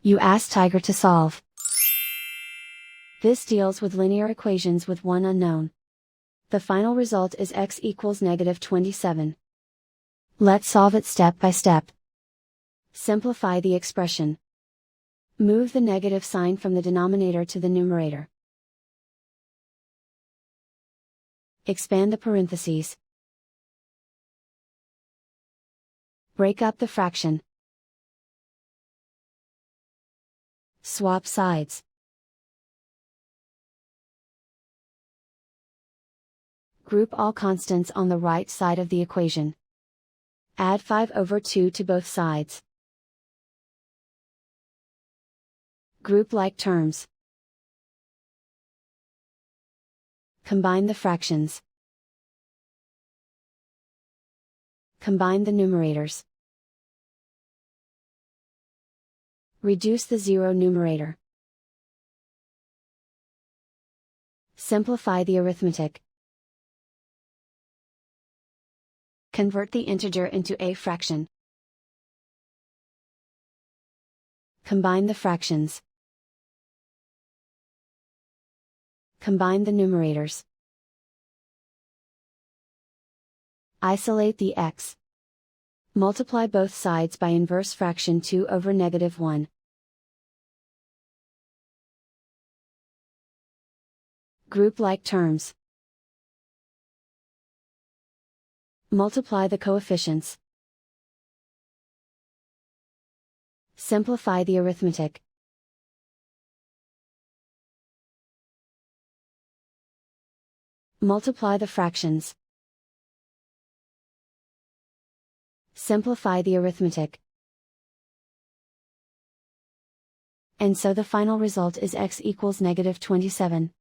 You ask Tiger to solve. This deals with linear equations with one unknown. The final result is x equals -27. Let's solve it step by step. Simplify the expression. Move the negative sign from the denominator to the numerator. Expand the parentheses. Break up the fraction. Swap sides. Group all constants on the right side of the equation. Add 5/2 to both sides. Group like terms. Combine the fractions. Combine the numerators. Reduce the zero numerator. Simplify the arithmetic. Convert the integer into a fraction. Combine the fractions. Combine the numerators. Isolate the x. Multiply both sides by inverse fraction 2/(-1). Group like terms. Multiply the coefficients. Simplify the arithmetic. Multiply the fractions. Simplify the arithmetic. And so the final result is x equals -27.